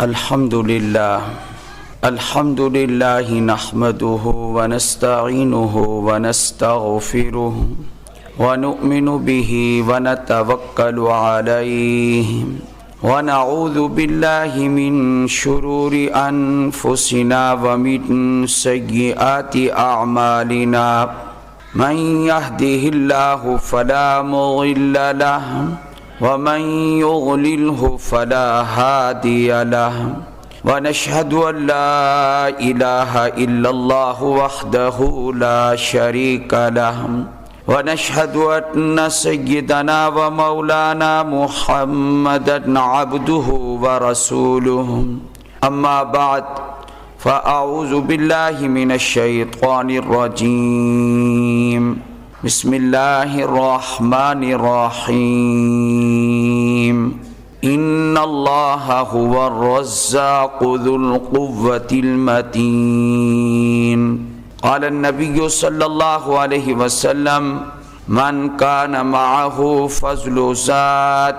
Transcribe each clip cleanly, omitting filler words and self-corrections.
الحمد لله نحمده ونستعينه ونستغفره ونؤمن به ونتوكل عليه ونعوذ بالله من شرور أنفسنا ومن سيئات أعمالنا من يهده الله فلا مضل له ومن يضلله فلا هادي له ونشهد أن لا إله إلا الله وحده لا شريك له ونشهد أن سيدنا ومولانا محمدا عبده ورسوله أما بعد فأعوذ بالله من الشيطان الرجيم بسم الله الرحمن الرحيم إن الله هو الرزاق ذو القوة المتين قال النبي صلى الله عليه وسلم من كان معه فضل زاد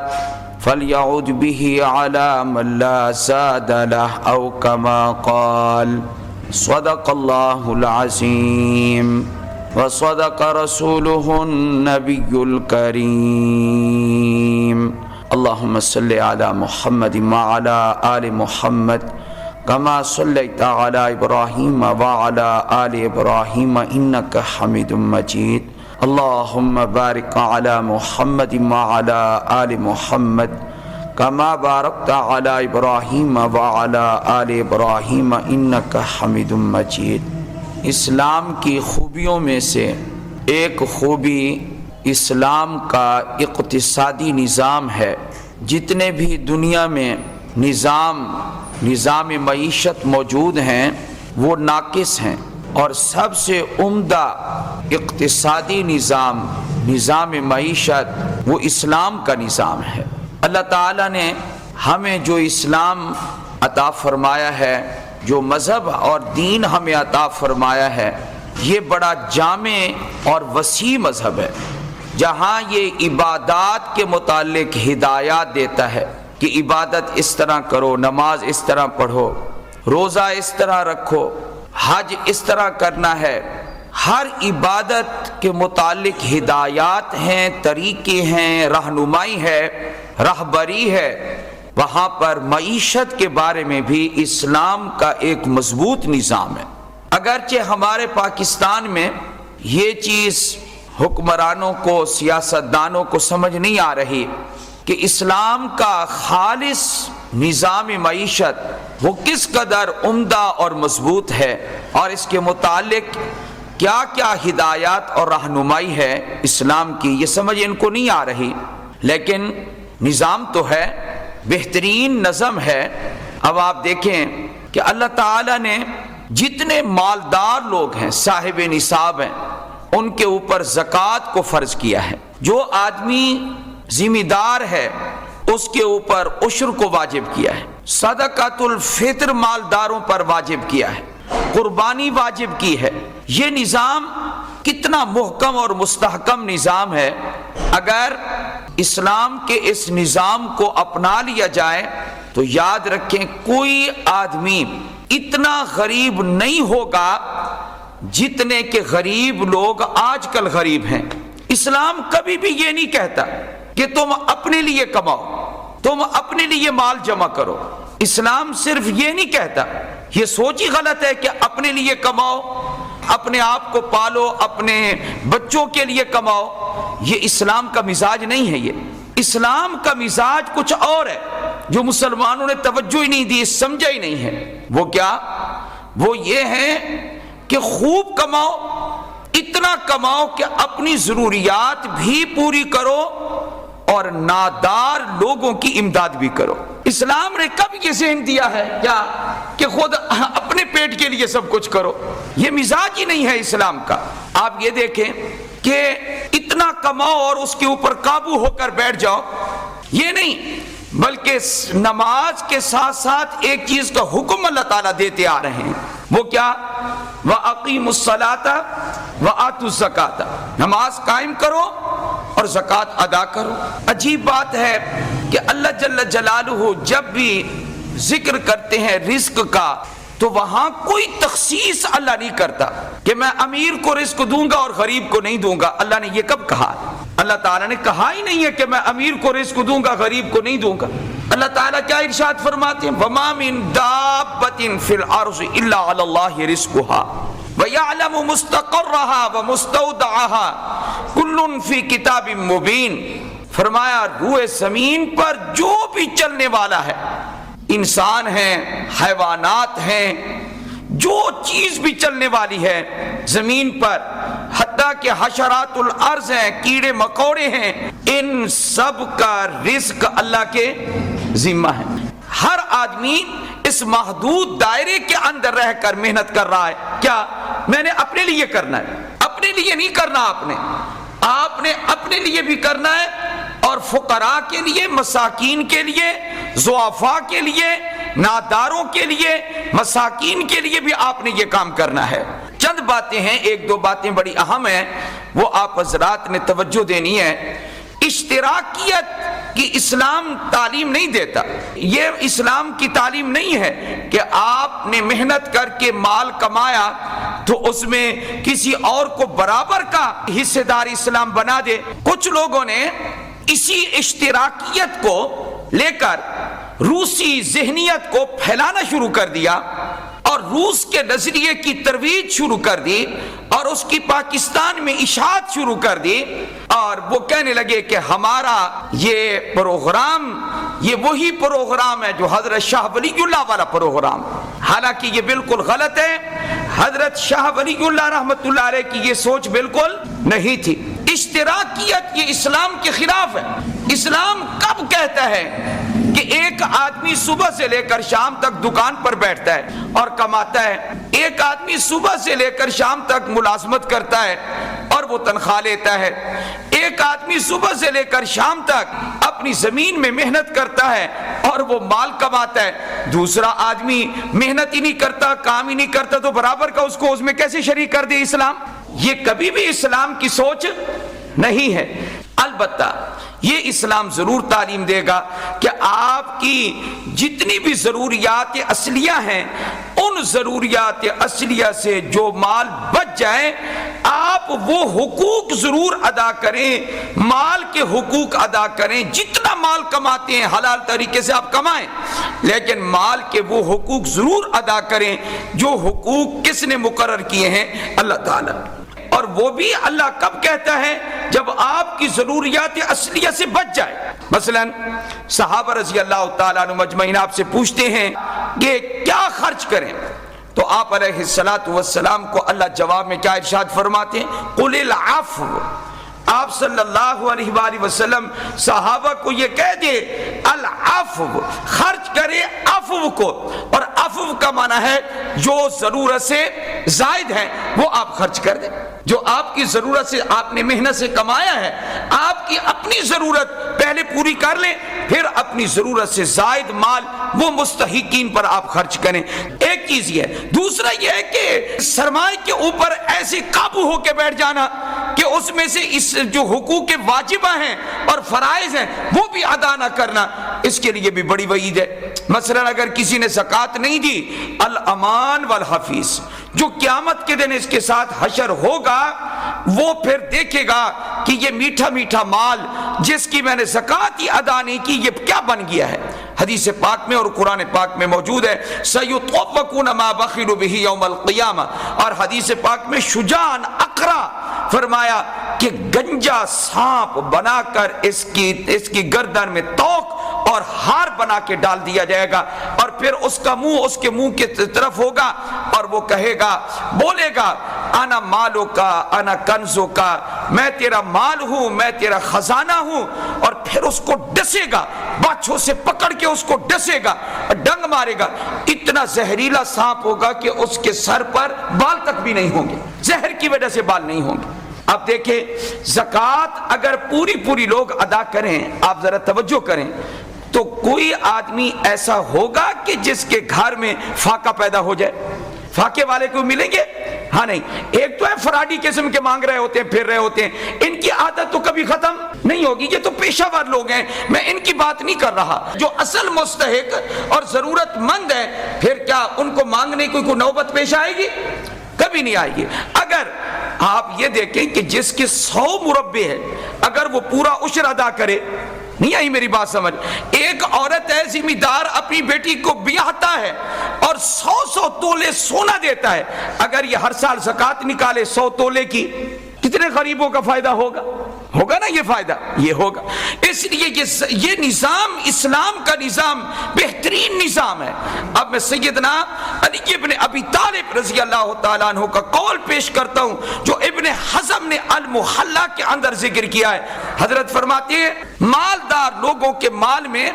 فليعد به على من لا زاد له أو كما قال صدق الله العظيم وصدق رسوله النبي الكريم اللهم صل على محمد وعلى آل محمد كما صليت على إبراهيم وعلى آل إبراهيم إنك حميد مجيد اللهم بارك على محمد وعلى آل محمد كما باركت على إبراهيم وعلى آل إبراهيم إنك حميد مجيد اسلام کی خوبیوں میں سے ایک خوبی اسلام کا اقتصادی نظام ہے۔ جتنے بھی دنیا میں نظام معیشت موجود ہیں وہ ناقص ہیں، اور سب سے عمدہ اقتصادی نظام معیشت وہ اسلام کا نظام ہے۔ اللہ تعالیٰ نے ہمیں جو اسلام عطا فرمایا ہے، جو مذہب اور دین ہمیں عطا فرمایا ہے، یہ بڑا جامع اور وسیع مذہب ہے، جہاں یہ عبادات کے متعلق ہدایات دیتا ہے کہ عبادت اس طرح کرو، نماز اس طرح پڑھو، روزہ اس طرح رکھو، حج اس طرح کرنا ہے۔ ہر عبادت کے متعلق ہدایات ہیں، طریقے ہیں، رہنمائی ہے، رہبری ہے۔ وہاں پر معیشت کے بارے میں بھی اسلام کا ایک مضبوط نظام ہے۔ اگرچہ ہمارے پاکستان میں یہ چیز حکمرانوں کو، سیاستدانوں کو سمجھ نہیں آ رہی کہ اسلام کا خالص نظام معیشت وہ کس قدر عمدہ اور مضبوط ہے، اور اس کے متعلق کیا کیا ہدایات اور رہنمائی ہے اسلام کی، یہ سمجھ ان کو نہیں آ رہی۔ لیکن نظام تو ہے، بہترین نظم ہے۔ اب آپ دیکھیں کہ اللہ تعالیٰ نے جتنے مالدار لوگ ہیں، صاحب نصاب ہیں، ان کے اوپر زکوٰۃ کو فرض کیا ہے۔ جو آدمی ذمہ دار ہے اس کے اوپر عشر کو واجب کیا ہے، صدقۃ الفطر مالداروں پر واجب کیا ہے، قربانی واجب کی ہے۔ یہ نظام کتنا محکم اور مستحکم نظام ہے۔ اگر اسلام کے اس نظام کو اپنا لیا جائے تو یاد رکھیں کوئی آدمی اتنا غریب نہیں ہوگا جتنے کہ غریب لوگ آج کل غریب ہیں۔ اسلام کبھی بھی یہ نہیں کہتا کہ تم اپنے لیے کماؤ، تم اپنے لیے مال جمع کرو۔ اسلام صرف یہ نہیں کہتا، یہ سوچ ہی غلط ہے کہ اپنے لیے کماؤ، اپنے آپ کو پالو، اپنے بچوں کے لیے کماؤ۔ یہ اسلام کا مزاج نہیں ہے۔ یہ اسلام کا مزاج کچھ اور ہے جو مسلمانوں نے توجہ ہی نہیں دی، سمجھا ہی نہیں ہے۔ وہ کیا؟ وہ یہ ہے کہ خوب کماؤ، اتنا کماؤ کہ اپنی ضروریات بھی پوری کرو اور نادار لوگوں کی امداد بھی کرو۔ اسلام نے کب یہ ذہن دیا ہے کیا کہ خود اپنے پیٹ کے لیے سب کچھ کرو؟ یہ مزاج ہی نہیں ہے اسلام کا۔ آپ یہ دیکھیں کہ اتنا کماؤ اور اس کے اوپر قابو ہو کر بیٹھ جاؤ، یہ نہیں، بلکہ نماز کے ساتھ ساتھ ایک چیز کا حکم اللہ تعالیٰ دیتے آ رہے ہیں، وہ کیا؟ وَأَقِيمُوا الصَّلَاةَ وَآتُوا الزَّكَاةَ، نماز قائم کرو اور زکوٰۃ ادا کرو۔ عجیب بات ہے کہ اللہ جل جلالہ جب بھی ذکر کرتے ہیں رزق کا تو وہاں کوئی تخصیص اللہ نہیں کرتا کہ میں امیر کو رزق دوں گا اور غریب کو نہیں دوں گا. اللہ نے یہ کب کہا؟ اللہ تعالیٰ نے کہا ہی نہیں ہے کہ میں امیر کو رزق دوں گا غریب کو نہیں دوں گا. اللہ تعالیٰ کیا ارشاد فرماتے ہیں؟ وَمَا مِن دَابَّةٍ فِي الْأَرْضِ إِلَّا عَلَى اللَّهِ رِزْقُهَا وَيَعْلَمُ مُسْتَقَرَّهَا وَمُسْتَوْدَعَهَا كُلٌّ فِي كِتَابٍ مُبِينٍ. فرمایا روئے زمین پر جو بھی چلنے والا ہے، انسان ہیں، حیوانات ہیں، جو چیز بھی چلنے والی ہے زمین پر، حتیٰ کہ حشرات الارض ہیں، کیڑے مکوڑے ہیں، ان سب کا رزق اللہ کے ذمہ ہے. ہر آدمی اس محدود دائرے کے اندر رہ کر محنت کر رہا ہے. کیا میں نے اپنے لیے کرنا ہے؟ اپنے لیے نہیں کرنا. آپ نے اپنے لیے بھی کرنا ہے اور فقراء کے لیے، مساکین کے لیے، ضعفاء کے لیے، ناداروں کے لیے، مساکین کے لیے بھی آپ نے یہ کام کرنا ہے. چند باتیں ہیں، ایک دو باتیں بڑی اہم ہیں، وہ آپ حضرات نے توجہ دینی ہے. اشتراکیت کی اسلام تعلیم نہیں دیتا. یہ اسلام کی تعلیم نہیں ہے کہ آپ نے محنت کر کے مال کمایا تو اس میں کسی اور کو برابر کا حصے دار اسلام بنا دے. کچھ لوگوں نے اسی اشتراکیت کو لے کر روسی ذہنیت کو پھیلانا شروع کر دیا اور روس کے نظریے کی ترویج شروع کر دی اور اس کی پاکستان میں اشاعت شروع کر دی، اور وہ کہنے لگے کہ ہمارا یہ پروگرام یہ وہی پروگرام ہے جو حضرت شاہ ولی اللہ والا پروگرام. حالانکہ یہ بالکل غلط ہے. حضرت شاہ ولی اللہ رحمت اللہ علیہ کی یہ سوچ بالکل نہیں تھی. اشتراکیت یہ اسلام کے خلاف ہے. اسلام کب کہتا ہے کہ ایک آدمی صبح سے لے کر شام تک دکان پر بیٹھتا ہے اور کماتا ہے، ایک آدمی صبح سے لے کر شام تک ملازمت کرتا ہے اور وہ تنخواہ لیتا ہے، ایک آدمی صبح سے لے کر شام تک اپنی زمین میں محنت کرتا ہے اور وہ مال کماتا ہے، دوسرا آدمی محنت ہی نہیں کرتا، کام ہی نہیں کرتا، تو برابر کا اس کو اس میں کیسے شریک کر دے اسلام؟ یہ کبھی بھی اسلام کی سوچ نہیں ہے. البتہ یہ اسلام ضرور تعلیم دے گا کہ آپ کی جتنی بھی ضروریات اصلیہ ہیں، ان ضروریات اصلیہ سے جو مال بچ جائے آپ وہ حقوق ضرور ادا کریں، مال کے حقوق ادا کریں. جتنا مال کماتے ہیں حلال طریقے سے آپ کمائیں، لیکن مال کے وہ حقوق ضرور ادا کریں جو حقوق کس نے مقرر کیے ہیں؟ اللہ تعالیٰ. اور وہ بھی اللہ کب کہتا ہے؟ جب آپ کی ضروریات اصلیہ سے بچ جائے. مثلا صحابہ رضی اللہ تعالیٰ عنہ مجمعین آپ سے پوچھتے ہیں کہ کیا خرچ کریں، تو آپ علیہ السلام کو اللہ جواب میں کیا ارشاد فرماتے ہیں؟ قل العفو. آپ صلی اللہ علیہ وآلہ وسلم صحابہ کو یہ کہہ دے العفو، خرچ کرے عفو کو. اور عفو کا معنی ہے جو ضرورت سے زائد ہے وہ آپ خرچ کر دیں. جو آپ کی ضرورت سے آپ نے محنت سے کمایا ہے، آپ کی اپنی ضرورت پہلے پوری کر لیں، پھر اپنی ضرورت سے زائد مال وہ مستحقین پر آپ خرچ کریں. ایک چیز یہ ہے. دوسرا یہ ہے کہ سرمائے کے اوپر ایسے قابو ہو کے بیٹھ جانا کہ اس میں سے اس جو حقوق واجبہ ہیں اور فرائض ہیں وہ بھی ادا نہ کرنا، اس کے لیے بھی بڑی وعید ہے. مثلا اگر کسی نے زکوٰۃ نہیں دی، الامان والحفیظ، جو قیامت کے دن اس کے ساتھ حشر ہوگا وہ پھر دیکھے گا کہ یہ میٹھا میٹھا مال جس کی میں نے زکوٰۃ ہی ادا نہیں کی یہ کیا بن گیا ہے. حدیث پاک میں اور قرآن پاک میں موجود ہے سَيُطْوَقُونَ مَا بَخِلُوا بِهِ يَوْمَ الْقِيَامَةِ. اور حدیث پاک میں شجاعن اقرا فرمایا کہ گنجا سانپ بنا کر اس کی گردن میں توق اور ہار بنا کے ڈال دیا جائے گا، اور پھر اس کا منہ اس کے منہ کی طرف ہوگا اور وہ کہے گا، بولے گا انا مالو کا انا کنزو کا، میں تیرا مال ہوں، میں تیرا خزانہ ہوں. اور پھر اس کو ڈسے گا، باچھوں سے پکڑ کے اس کو ڈسے گا، ڈنگ مارے گا. اتنا زہریلا سانپ ہوگا کہ اس کے سر پر بال تک بھی نہیں ہوں گے، زہر کی وجہ سے بال نہیں ہوں گے. اب دیکھیں زکوٰۃ اگر پوری لوگ ادا کریں، آپ ذرا توجہ کریں، تو کوئی آدمی ایسا ہوگا کہ جس کے گھر میں فاقہ پیدا ہو جائے؟ فاقے والے کو ملیں گے؟ ہاں نہیں. ایک تو ہے فراڈی قسم کے مانگ رہے ہوتے ہیں، پھر رہے ہوتے ہیں، ان کی عادت تو کبھی ختم نہیں ہوگی. یہ تو پیشہ ور لوگ ہیں, میں ان کی بات نہیں کر رہا. جو اصل مستحق اور ضرورت مند ہے, پھر کیا ان کو مانگنے کی کوئی نوبت پیش آئے گی؟ کبھی نہیں آئے گی. اگر آپ یہ دیکھیں کہ جس کے 100 مربع ہے, اگر وہ پورا عشر ادا کرے, نہیں آئی میری بات سمجھ, ایک عورت ہے ذمہ دار, اپنی بیٹی کو بیاہتا ہے اور 100 تولے سونا دیتا ہے, اگر یہ ہر سال زکوٰۃ نکالے 100 تولے کی, کتنے غریبوں کا فائدہ ہوگا؟ ہوگا نا یہ فائدہ, یہ ہوگا. اس لیے یہ نظام اسلام کا نظام بہترین نظام ہے. اب میں سیدنا علی ابن ابی طالب رضی اللہ تعالیٰ عنہ کا قول پیش کرتا ہوں, جو ابن حزم نے المحلہ کے اندر ذکر کیا ہے. حضرت فرماتے ہیں مالدار لوگوں کے مال میں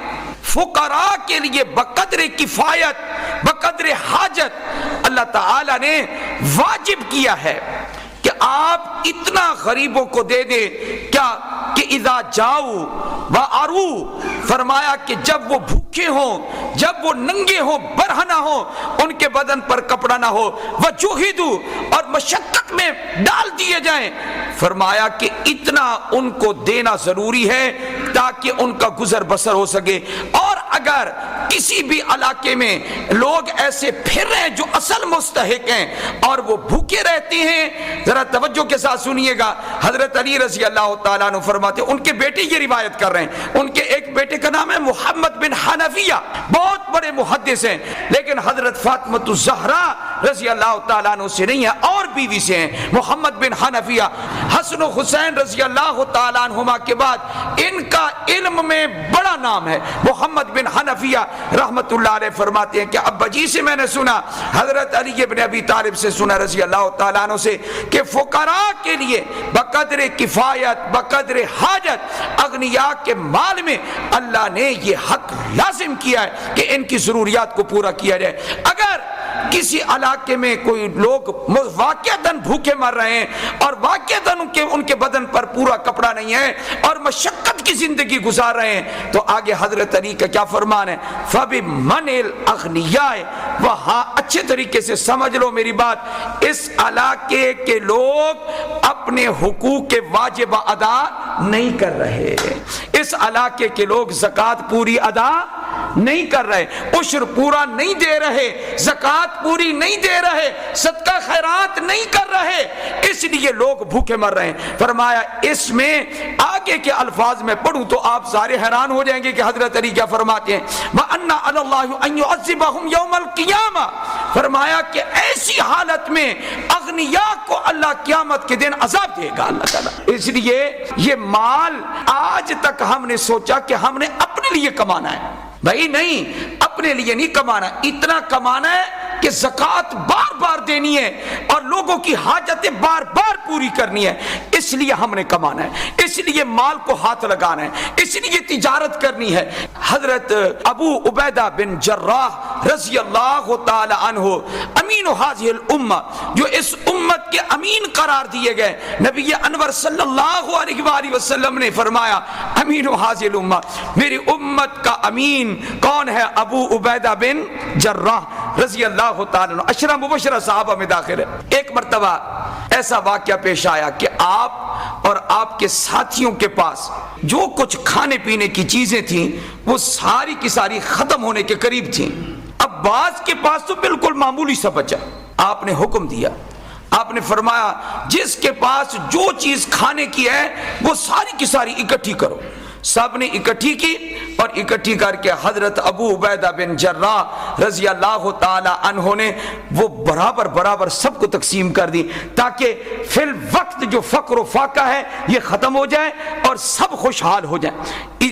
فقراء کے لیے بقدر کفایت, بقدر حاجت اللہ تعالیٰ نے واجب کیا ہے کہ آپ اتنا غریبوں کو دے دیں. کیا کہ اذا جاؤ وعرو, فرمایا کہ جب وہ بھوکے ہوں, جب وہ ننگے ہوں, برہنہ ہوں, ان کے بدن پر کپڑا نہ ہو, وجوہدو, اور مشقت میں ڈال دیے جائیں, فرمایا کہ اتنا ان کو دینا ضروری ہے تاکہ ان کا گزر بسر ہو سکے. اور اگر کسی بھی علاقے میں لوگ ایسے پھر رہے ہیں جو اصل مستحق ہیں اور وہ بھوکے رہتے ہیں, ذرا توجہ کے ساتھ سنیے گا. حضرت علی رضی اللہ تعالیٰ عنہ فرماتے ہیں, ان کے بیٹے یہ روایت کر رہے ہیں, ان کے ایک بیٹے کا نام ہے محمد بن حنفیہ, بہت بڑے محدث ہیں, لیکن حضرت فاطمہ الزہرا رضی اللہ تعالیٰ عنہ سے نہیں ہے, اور بیوی سے ہیں. محمد بن حنفیہ, حسن و حسین رضی اللہ تعالیٰ عنہما کے بعد ان کا علم میں بڑا نام ہے. محمد بن حنفیہ رحمت اللہ علیہ فرماتے ہیں کہ ابا جی سے میں نے سنا, حضرت علی ابن ابی طالب سے سنا رضی اللہ تعالیٰ عنہ سے, کہ فقراء کے لیے بقدر کفایت, بقدر حاجت, اغنیاء کے مال میں اللہ نے یہ حق لازم کیا ہے کہ ان کی ضروریات کو پورا کیا جائے. اگر کسی علاقے میں کوئی لوگ واقعتاً بھوکے مر رہے ہیں اور واقعتاً ان کے بدن پر پورا کپڑا نہیں ہے اور مشقت کی زندگی گزار رہے ہیں, تو آگے حضرت علی کا کیا فرمان ہے, فَبِمَنِ الْأَغْنِيَاءِ, وہاں اچھے طریقے سے سمجھ لو میری بات, اس علاقے کے لوگ اپنے حقوق کے واجب ادا نہیں کر رہے, اس علاقے کے لوگ زکوٰۃ پوری ادا نہیں کر رہے, عشر پورا نہیں دے رہے, زکوٰۃ پوری نہیں دے رہے, صدقہ خیرات نہیں کر رہے, اس لیے لوگ بھوکے مر رہے ہیں. فرمایا اس میں آگے کے الفاظ میں پڑھوں تو آپ سارے حیران ہو جائیں گے کہ حضرت علی کیا فرماتے ہیں, وَأَنَّ عَلَى اللَّهِ أَن يُعَذِّبَهُمْ يَوْمَ الْقِيَامَةِ, فرمایا کہ ایسی حالت میں اغنیاء کو اللہ قیامت کے دن عذاب دے گا اللہ تعالیٰ. اس لیے یہ مال آج تک ہم نے سوچا کہ ہم نے اپنے لیے کمانا ہے, بھائی نہیں, اپنے لیے نہیں کمانا, اتنا کمانا ہے کہ زکوٰۃ بار بار دینی ہے اور لوگوں کی حاجتیں بار بار پوری کرنی ہے, اس لیے ہم نے کمانا ہے, اس لیے مال کو ہاتھ لگانا ہے, اس لیے تجارت کرنی ہے. حضرت ابو عبیدہ بن جراح رضی اللہ تعالی عنہ امین هذه الامہ, جو اس امت کے امین قرار دیے گئے, نبی انور صلی اللہ علیہ وآلہ وسلم نے فرمایا امین هذه الامہ, میری امت کا امین کون ہے, ابو عبیدہ بن جراح رضی اللہ تعالیٰ عنہ, عشرہ مبشرہ صحابہ میں داخل ہے. ایک مرتبہ ایسا واقعہ پیش آیا کہ آپ اور آپ کے ساتھیوں کے پاس جو کچھ کھانے پینے کی چیزیں تھیں وہ ساری کی ساری ختم ہونے کے قریب تھیں. اب بعض کے پاس تو بالکل معمولی سا بچا, آپ نے حکم دیا, آپ نے فرمایا جس کے پاس جو چیز کھانے کی ہے وہ ساری کی ساری اکٹھی کرو. سب نے اکٹھی کی اور اکٹھی کر کے حضرت ابو عبیدہ بن جراح رضی اللہ تعالی عنہ نے وہ برابر برابر سب کو تقسیم کر دی تاکہ فی الوقت جو فقر و فاقہ ہے یہ ختم ہو جائے اور سب خوشحال ہو جائیں.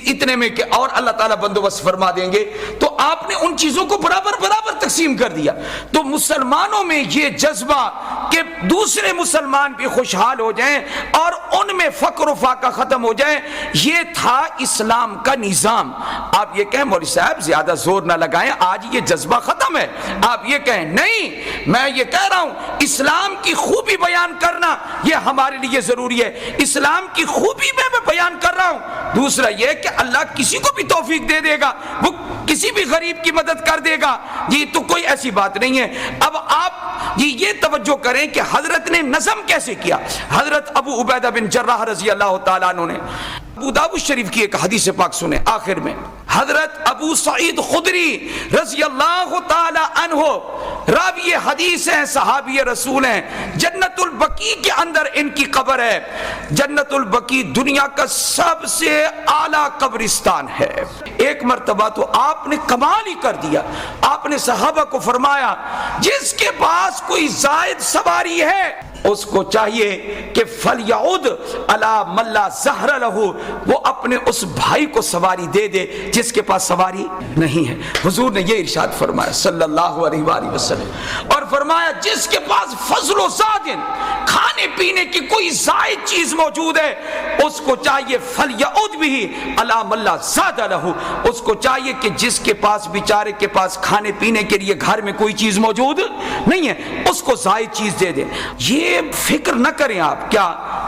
اتنے میں کہ اور اللہ تعالیٰ بندوبست فرما دیں گے, تو آپ نے ان چیزوں کو برابر برابر تقسیم کر دیا. تو مسلمانوں میں یہ جذبہ کہ دوسرے مسلمان بھی خوشحال ہو جائیں اور ان میں فقر و فاقہ ختم ہو جائے, یہ تھا اسلام کا نظام. آپ یہ کہیں مولوی صاحب زیادہ زور نہ لگائیں, آج یہ جذبہ ختم ہے. آپ یہ کہیں نہیں, میں یہ کہہ رہا ہوں اسلام کی خوبی بیان کرنا یہ ہمارے لیے ضروری ہے, اسلام کی خوبی میں بیان کر رہا ہوں. دوسرا یہ کہ اللہ کسی کو بھی توفیق دے دے گا, وہ کسی بھی غریب کی مدد کر دے گا جی تو کوئی ایسی بات نہیں ہے۔ اب آپ جی یہ توجہ کریں کہ حضرت نے نظم کیسے کیا۔ حضرت ابو عبیدہ بن جراح رضی اللہ تعالیٰ عنہ نے ابو داؤد شریف کی ایک حدیث پاک سنیں، آخر میں حضرت ابو سعید خدری رضی اللہ تعالی عنہ راوی حدیث ہیں، صحابی رسول ہیں، جنت البقیع کے اندر ان کی قبر ہے۔ جنت البقیع دنیا کا سب سے اعلیٰ قبرستان ہے۔ ایک مرتبہ تو آپ نے کمال ہی کر دیا، آپ نے صحابہ کو فرمایا جس کے پاس کوئی زائد سواری ہے اس کو چاہیے کہ فَلْيَعُدْ عَلَى مَنْ لَا زَهْرَ لَهُ، وہ اپنے اس بھائی کو سواری دے دے جس کے پاس سواری نہیں ہے۔ حضور نے یہ ارشاد فرمایا صلی اللہ علیہ وآلہ وسلم، اور فرمایا جس کے پاس فضل و زاد، کھانے پینے کی کوئی زائد چیز موجود ہے اس کو چاہیے فَلْيَعُدْ بِهِ عَلَى مَنْ لَا زَادَ لَهُ، اس کو چاہیے کہ جس کے پاس بیچارے کے پاس کھانے پینے کے لیے گھر میں کوئی چیز موجود نہیں ہے اس کو زائد چیز دے دے۔ یہ فکر نہ کریں آپ کیا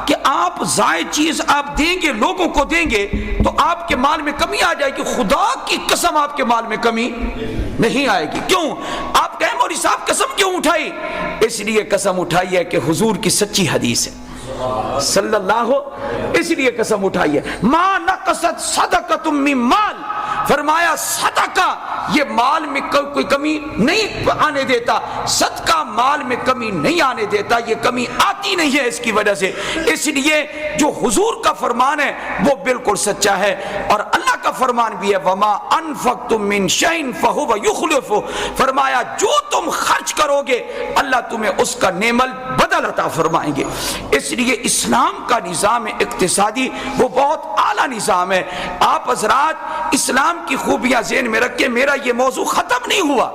کہ آپ زائد چیز آپ دیں گے، لوگوں کو دیں گے تو آپ کے مال میں کمی آ جائے گی۔ خدا کی قسم آپ کے مال میں کمی نہیں آئے گی۔ کیوں؟ آپ کہیں مولوی صاحب قسم کیوں اٹھائی؟ اس لیے قسم اٹھائی ہے کہ حضور کی سچی حدیث ہے صلی اللہ، اس لیے قسم اٹھائی ہے ما نقصت صدقۃ من مال، فرمایا صدقہ یہ مال میں کوئی کمی نہیں آنے دیتا، صدقہ مال میں کمی نہیں آنے دیتا، یہ کمی آتی نہیں ہے اس کی وجہ سے۔ اس لیے جو حضور کا فرمان ہے وہ بالکل سچا ہے، اور اللہ کا فرمان بھی ہے وما انفقتم من شیء فہو یخلفہ، فرمایا جو تم خرچ کرو گے اللہ تمہیں اس کا نعمت بدل عطا فرمائیں گے۔ اس لیے اسلام کا نظام اقتصادی وہ بہت اعلیٰ نظام ہے۔ آپ حضرات اسلام کی خوبیاں ذہن میں رکھ کے، میرا یہ موضوع ختم نہیں ہوا،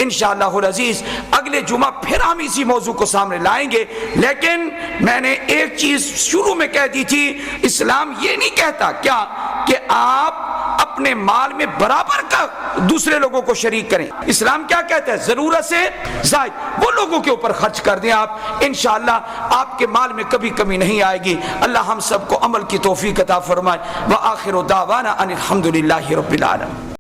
انشاءاللہ العزیز اگلے جمعہ پھر ہم اسی موضوع کو سامنے لائیں گے۔ لیکن میں نے ایک چیز شروع میں کہہ دی تھی، اسلام یہ نہیں کہتا کیا کہ آپ اپنے مال میں برابر کا دوسرے لوگوں کو شریک کریں۔ اسلام کیا کہتا ہے؟ ضرورت سے زائد وہ لوگوں کے اوپر خرچ کر دیں آپ، انشاءاللہ آپ کے مال میں کبھی کمی نہیں آئے گی۔ اللہ ہم سب کو عمل کی توفیق عطا فرمائے۔ وآخر دعوانا ان الحمد للہ رب العالمین۔